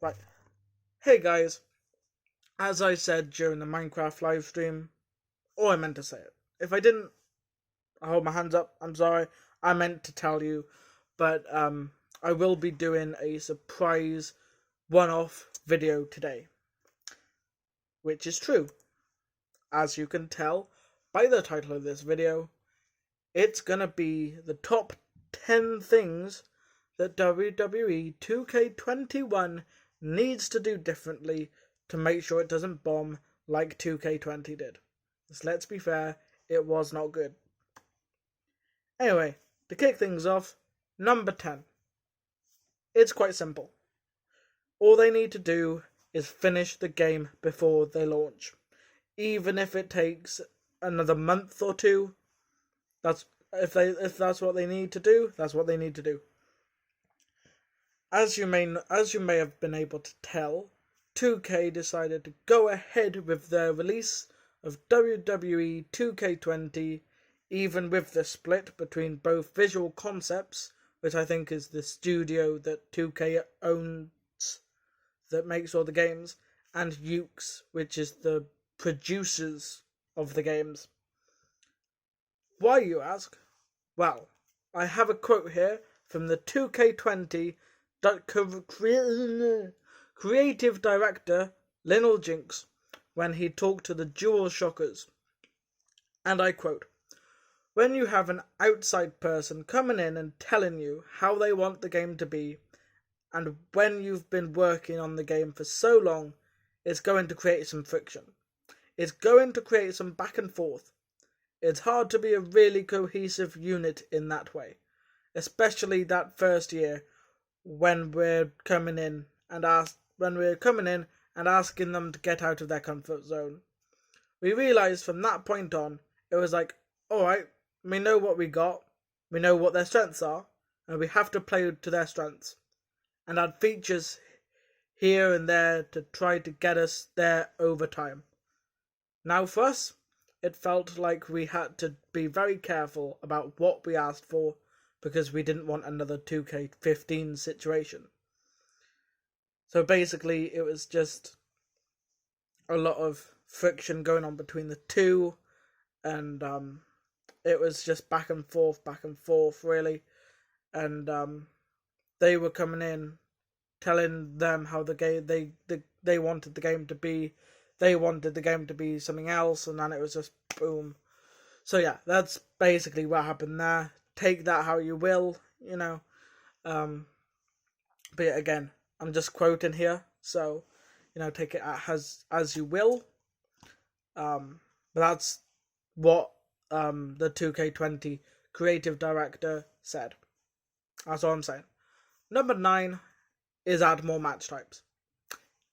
Right. Hey guys, as I said during the Minecraft live stream, or I meant to say it. If I didn't, I hold my hands up. I'm sorry. I meant to tell you, but I will be doing a surprise one-off video today, which is true. As you can tell by the title of this video, it's gonna be the top 10 things that WWE 2K21 needs to do differently to make sure it doesn't bomb like 2K20 did. Because let's be fair, it was not good. Anyway, to kick things off, number 10. It's quite simple. All they need to do is finish the game before they launch. Even if it takes another month or two, if that's what they need to do, that's what they need to do. As you may have been able to tell, 2K decided to go ahead with their release of WWE 2K20, even with the split between both Visual Concepts, which I think is the studio that 2K owns that makes all the games, and Ukes, which is the producers of the games. Why, you ask? Well, I have a quote here from the 2K20 creative director Lionel Jinx when he talked to the Dual Shockers. And I quote, "When you have an outside person coming in and telling you how they want the game to be, and when you've been working on the game for so long, it's going to create some friction. It's going to create some back and forth. It's hard to be a really cohesive unit in that way, especially that first year when we're coming in and asking them to get out of their comfort zone. We realised from that point on, it was like, alright, we know what we got, we know what their strengths are, and we have to play to their strengths, and add features here and there to try to get us there over time. Now for us, it felt like we had to be very careful about what we asked for, because we didn't want another 2K15 situation. So basically, it was just a lot of friction going on between the two, and it was just back and forth, really. And they were coming in, telling them how the game they wanted the game to be. They wanted the game to be something else, and then it was just boom. So yeah, that's basically what happened there. Take that how you will, you know. But yeah, again, I'm just quoting here, so take it as you will. But that's what the 2K20 creative director said. That's all I'm saying. Number 9 is add more match types.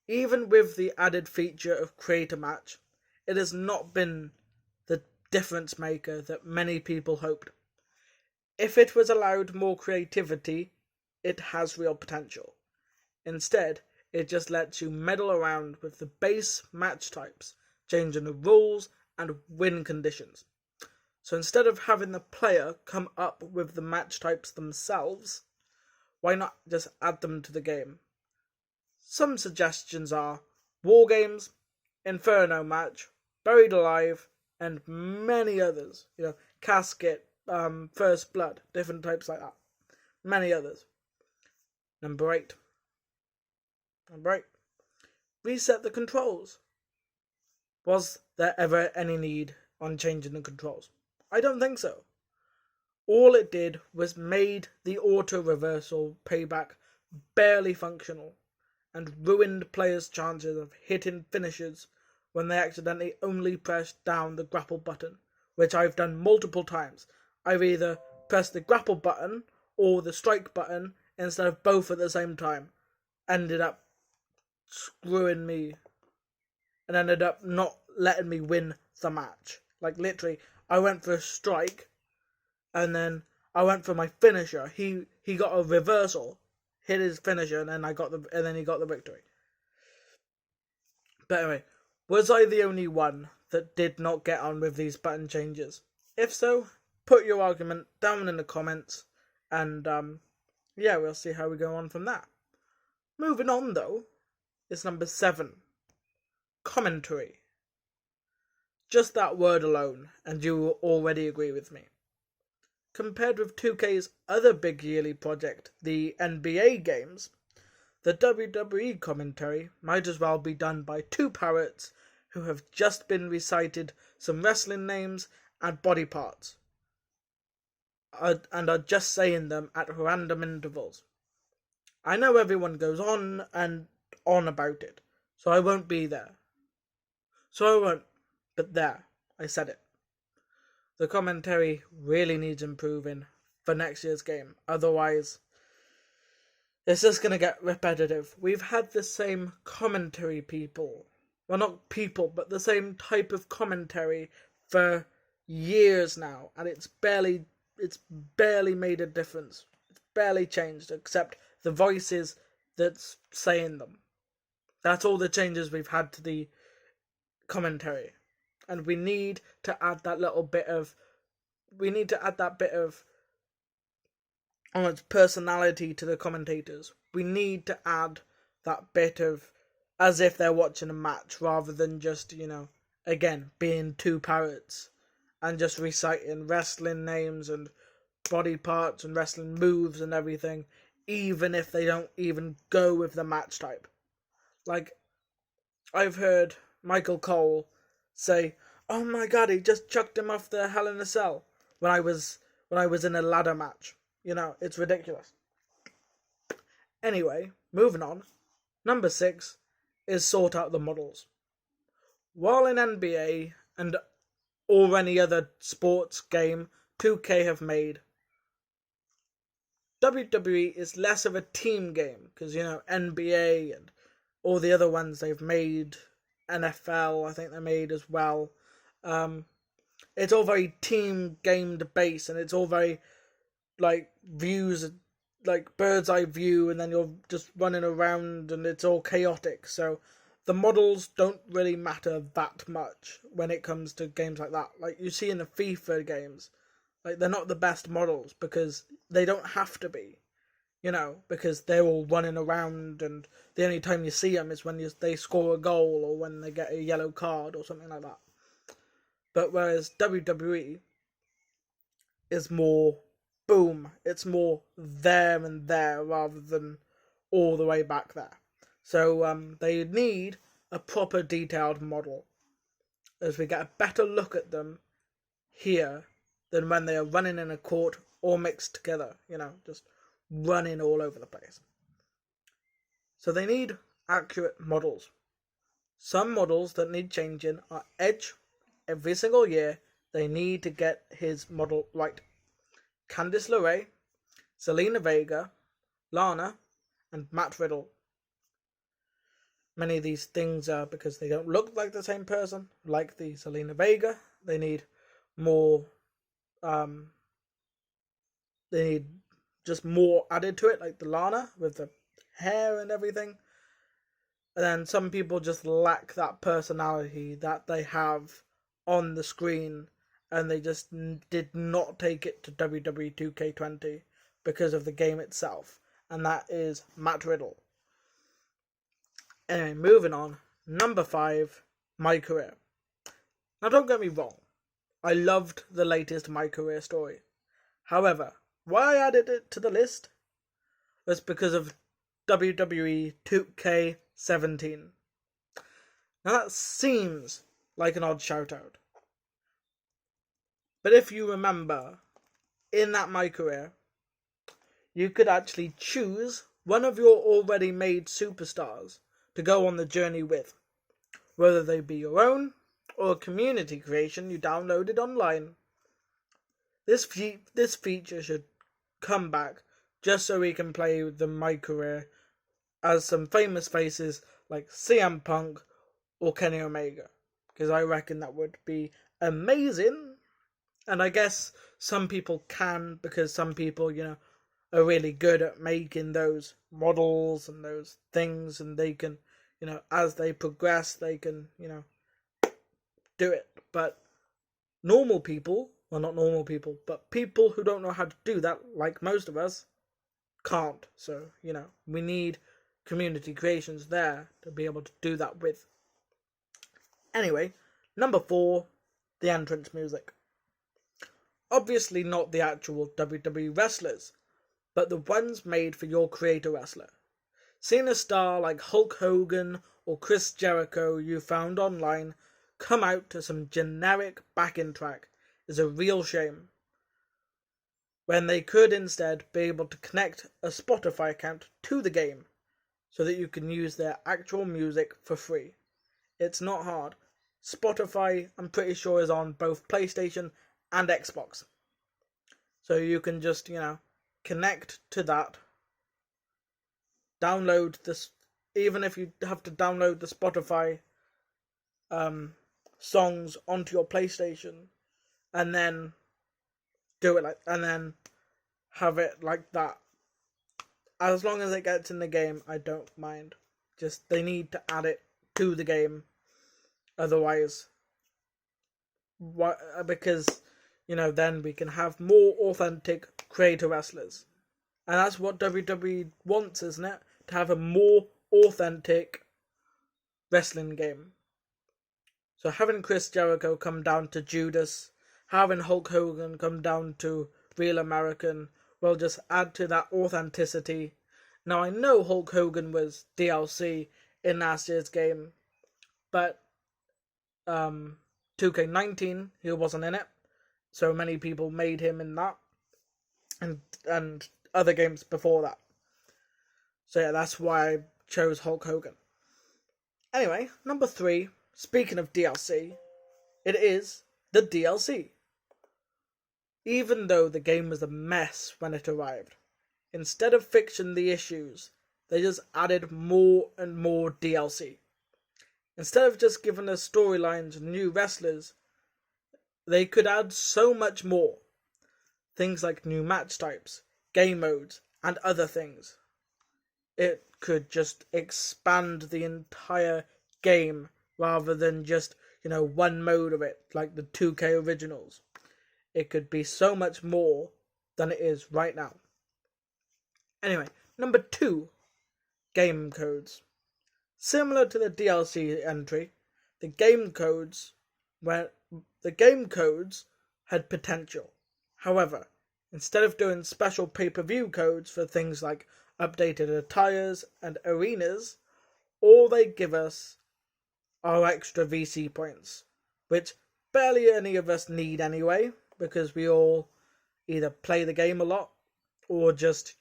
Even with the added feature of create a match, it has not been the difference maker that many people hoped. If it was allowed more creativity, it has real potential. Instead, it just lets you meddle around with the base match types, changing the rules and win conditions. So instead of having the player come up with the match types themselves, why not just add them to the game? Some suggestions are War Games, Inferno Match, Buried Alive, and many others. Casket, First Blood, different types like that. Many others. Number 8. Reset the controls. Was there ever any need on changing the controls? I don't think so. All it did was made the auto reversal payback barely functional, and ruined players' chances of hitting finishers when they accidentally only pressed down the grapple button, which I've done multiple times. I've either pressed the grapple button or the strike button instead of both at the same time. Ended up screwing me and ended up not letting me win the match. Like literally, I went for a strike and then I went for my finisher. He got a reversal, hit his finisher, and then he got the victory. But anyway, was I the only one that did not get on with these button changes? If so, put your argument down in the comments, and we'll see how we go on from that. Moving on though, is number 7, commentary. Just that word alone, and you will already agree with me. Compared with 2K's other big yearly project, the NBA games, the WWE commentary might as well be done by two parrots who have just been recited some wrestling names and body parts, and are just saying them at random intervals. I know everyone goes on and on about it, so I won't be there. So I won't, but there, I said it. The commentary really needs improving for next year's game, otherwise it's just going to get repetitive. We've had the same commentary people. Well, not people, but the same type of commentary for years now. And it's barely made a difference. It's barely changed, except the voices that's saying them. That's all the changes we've had to the commentary. And we need to add that little bit of... We need to add that bit of personality to the commentators. We need to add that bit of as if they're watching a match rather than just, again, being two parrots and just reciting wrestling names and body parts and wrestling moves and everything, even if they don't even go with the match type. Like, I've heard Michael Cole say, "Oh my god, he just chucked him off the Hell in a Cell," when I was in a ladder match. It's ridiculous. Anyway, moving on. Number 6 is sort out the models. While in NBA and or any other sports game 2K have made, WWE is less of a team game because, NBA and all the other ones they've made, NFL, I think they made as well. It's all very team gamed based, and it's all very views, bird's eye view, and then you're just running around and it's all chaotic. So the models don't really matter that much when it comes to games like that. Like you see in the FIFA games, they're not the best models because they don't have to be, because they're all running around, and the only time you see them is when they score a goal or when they get a yellow card or something like that. But whereas WWE is more boom, it's more there and there rather than all the way back there. So they need a proper detailed model as we get a better look at them here than when they are running in a court all mixed together, just running all over the place. So they need accurate models. Some models that need changing are Edge. Every single year they need to get his model right. Candice LeRae, Zelina Vega, Lana, and Matt Riddle. Many of these things are because they don't look like the same person. Like the Zelina Vega, they need more. They need just more added to it, like the Lana with the hair and everything. And then some people just lack that personality that they have on the screen, and they just did not take it to WWE 2K20 because of the game itself. And that is Matt Riddle. Anyway, moving on. Number 5, My Career. Now don't get me wrong, I loved the latest My Career story. However, why I added it to the list was because of WWE 2K17. Now that seems like an odd shout out. But if you remember, in that My Career, you could actually choose one of your already made superstars to go on the journey with, whether they be your own or a community creation you downloaded online. This feature should come back just so we can play with the My Career as some famous faces like CM Punk or Kenny Omega, because I reckon that would be amazing. And I guess some people can, because some people, are really good at making those models and those things, and they can, as they progress, they can, do it. But normal people, well, not normal people, but people who don't know how to do that, like most of us, can't. So, we need community creations there to be able to do that with. Anyway, number 4, the entrance music. Obviously not the actual WWE wrestlers, but the ones made for your creator wrestler. Seeing a star like Hulk Hogan or Chris Jericho you found online come out to some generic backing track is a real shame, when they could instead be able to connect a Spotify account to the game so that you can use their actual music for free. It's not hard. Spotify, I'm pretty sure, is on both PlayStation and Xbox. So you can just, connect to that, download this, even if you have to download the Spotify songs onto your PlayStation, and then do it and then have it like that. As long as it gets in the game, I don't mind. Just, they need to add it to the game. Otherwise, because, then we can have more authentic creator wrestlers. And that's what WWE wants, isn't it? To have a more authentic wrestling game. So having Chris Jericho come down to Judas, having Hulk Hogan come down to Real American, will just add to that authenticity. Now, I know Hulk Hogan was DLC in last year's game, but 2K19, he wasn't in it. So many people made him in that, and other games before that. So yeah, that's why I chose Hulk Hogan. Anyway, number 3, speaking of DLC, it is the DLC. Even though the game was a mess when it arrived, instead of fixing the issues, they just added more and more DLC. Instead of just giving us storylines and new wrestlers, they could add so much more. Things like new match types, game modes, and other things. It could just expand the entire game rather than just, one mode of it, like the 2K originals. It could be so much more than it is right now. Anyway, number 2, game codes. Similar to the DLC entry, the game codes had potential. However, instead of doing special pay-per-view codes for things like updated attires and arenas, all they give us are extra VC points, which barely any of us need anyway, because we all either play the game a lot or just,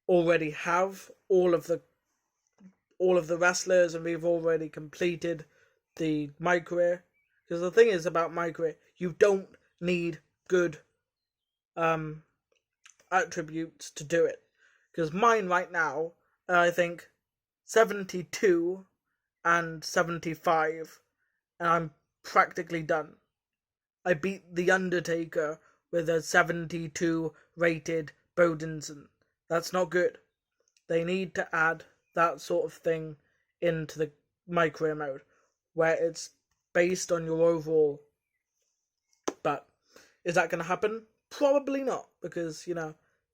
already have all of the wrestlers, and we've already completed my career. Because the thing is about my career, you don't need good attributes to do it. Because mine right now, I think 72 and 75, and I'm practically done. I beat The Undertaker with a 72 rated Bodinson. That's not good. They need to add that sort of thing into the My Career mode, where it's based on your overall. But is that going to happen? Probably not, because,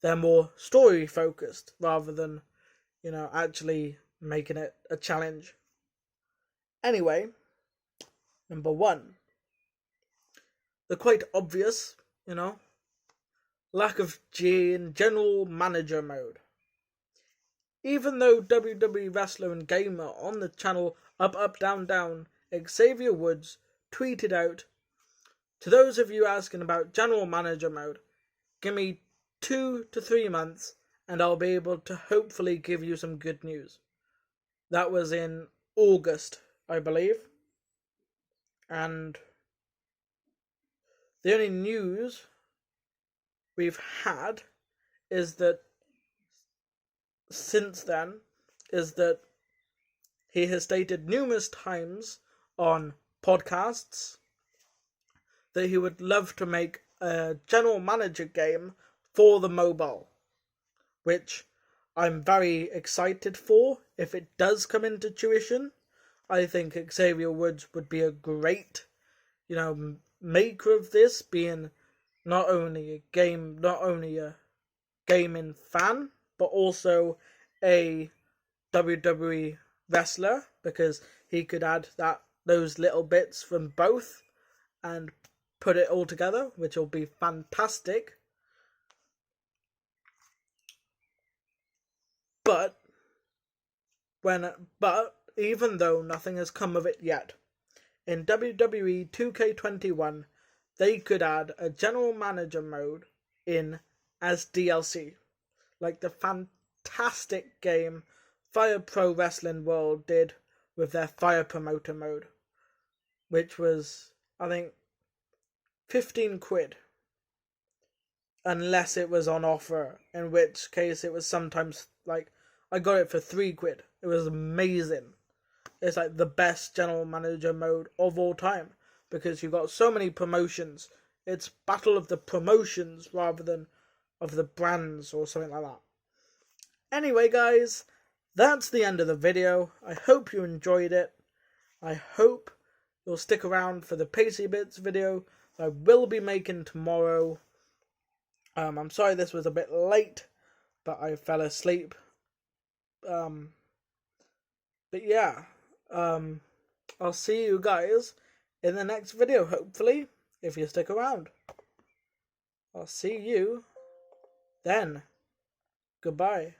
they're more story focused rather than, actually making it a challenge. Anyway, number 1. The quite obvious, lack of general manager mode. Even though WWE Wrestler and Gamer on the channel Up Up Down Down, Xavier Woods tweeted out, "To those of you asking about general manager mode, give me 2 to 3 months and I'll be able to hopefully give you some good news." That was in August, I believe. And the only news we've had is that since then is that he has stated numerous times on podcasts that he would love to make a general manager game for the mobile, which I'm very excited for if it does come into fruition. I think Xavier Woods would be a great, maker of this, being not only a gaming fan, but also a WWE wrestler, because he could add those little bits from both and put it all together, which will be fantastic. But even though nothing has come of it yet, in WWE 2K21 they could add a general manager mode in as DLC, like the fantastic game Fire Pro Wrestling World did with their Fire Promoter mode, which was, I think, 15 quid. Unless it was on offer, in which case it was sometimes like, I got it for 3 quid. It was amazing. It's like the best general manager mode of all time, because you got so many promotions. It's battle of the promotions rather than of the brands or something like that. Anyway, guys, that's the end of the video. I hope you enjoyed it. I hope you'll stick around for the Pacey Bits video that I will be making tomorrow. I'm sorry this was a bit late, but I fell asleep. But yeah, I'll see you guys in the next video, hopefully, if you stick around. I'll see you then. Goodbye.